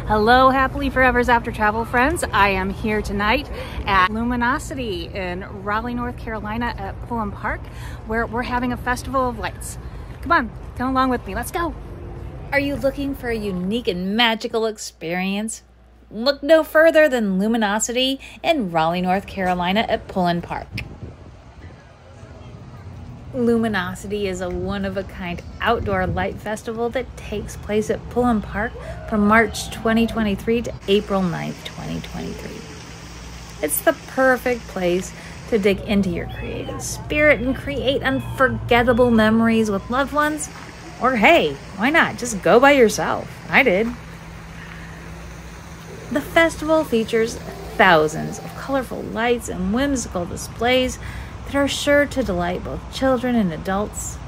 Hello, happily forevers after travel friends. I am here tonight at LuminoCity in Raleigh, North Carolina at Pullen Park, where we're having a festival of lights. Come on, come along with me, let's go. Are you looking for a unique and magical experience? Look no further than LuminoCity in Raleigh, North Carolina at Pullen Park. LuminoCity is a one-of-a-kind outdoor light festival that takes place at Pullen Park from March 2023 to April 9th, 2023. It's the perfect place to dig into your creative spirit and create unforgettable memories with loved ones. Or hey, why not? Just go by yourself. I did. The festival features thousands of colorful lights and whimsical displays that are sure to delight both children and adults.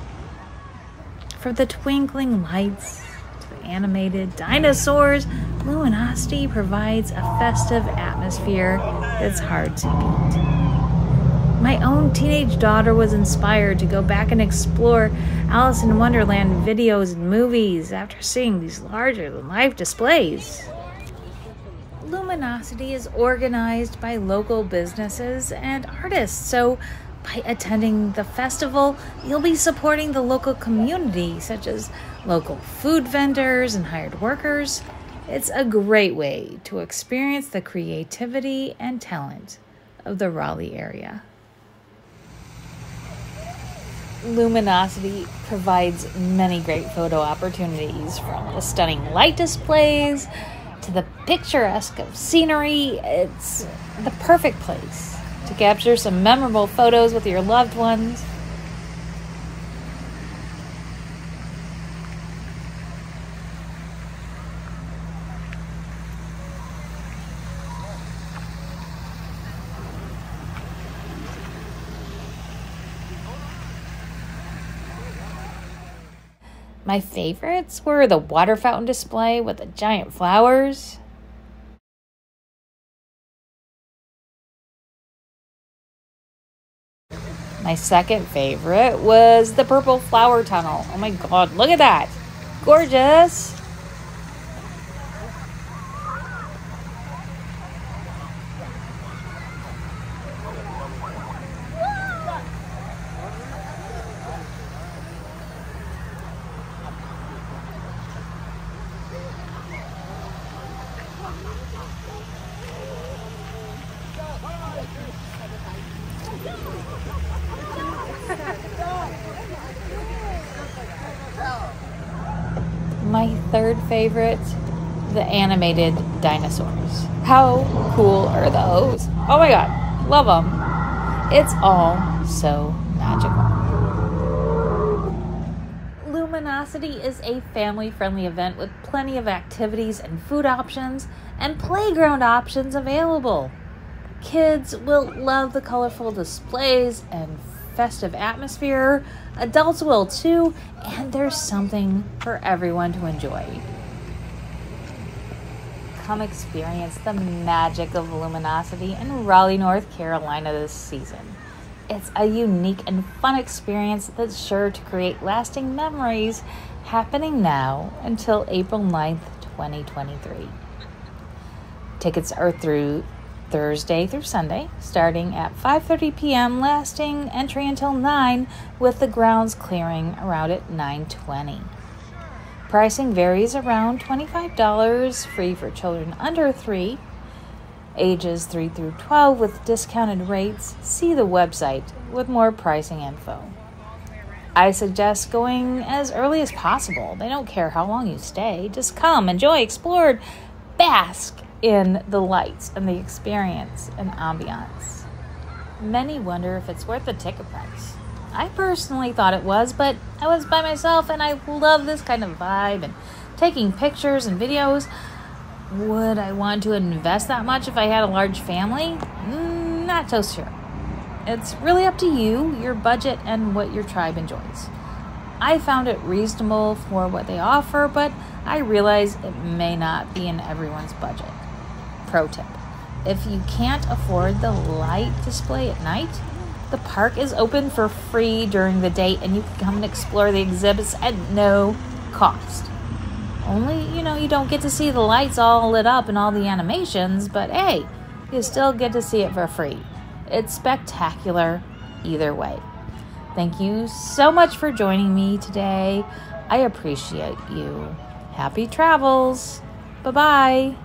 From the twinkling lights to the animated dinosaurs, LuminoCity provides a festive atmosphere that's hard to beat. My own teenage daughter was inspired to go back and explore Alice in Wonderland videos and movies after seeing these larger-than-life displays. LuminoCity is organized by local businesses and artists, so by attending the festival, you'll be supporting the local community, such as local food vendors and hired workers. It's a great way to experience the creativity and talent of the Raleigh area. LuminoCity provides many great photo opportunities, from the stunning light displays to the picturesque of scenery. It's the perfect place to capture some memorable photos with your loved ones. My favorites were the water fountain display with the giant flowers. My second favorite was the purple flower tunnel. Oh my god, look at that! Gorgeous! My third favorite, the animated dinosaurs. How cool are those? Oh my god, love them. It's all so magical. LuminoCity is a family-friendly event with plenty of activities and food options and playground options available. Kids will love the colorful displays and festive atmosphere. Adults will too, and there's something for everyone to enjoy. Come experience the magic of LuminoCity in Raleigh, North Carolina this season. It's a unique and fun experience that's sure to create lasting memories, happening now until April 9th, 2023. Tickets are through Thursday through Sunday, starting at 5:30 p.m., lasting entry until 9, with the grounds clearing around at 9:20. Pricing varies around $25, free for children under 3, ages 3 through 12 with discounted rates. See the website with more pricing info. I suggest going as early as possible. They don't care how long you stay. Just come, enjoy, explore, bask in the lights and the experience and ambiance. Many wonder if it's worth the ticket price. I personally thought it was, but I was by myself and I love this kind of vibe and taking pictures and videos. Would I want to invest that much if I had a large family? Not so sure. It's really up to you, your budget, and what your tribe enjoys. I found it reasonable for what they offer, but I realize it may not be in everyone's budget. Pro tip: if you can't afford the light display at night, the park is open for free during the day and you can come and explore the exhibits at no cost. Only, you don't get to see the lights all lit up and all the animations, but hey, you still get to see it for free. It's spectacular either way. Thank you so much for joining me today. I appreciate you. Happy travels. Bye-bye.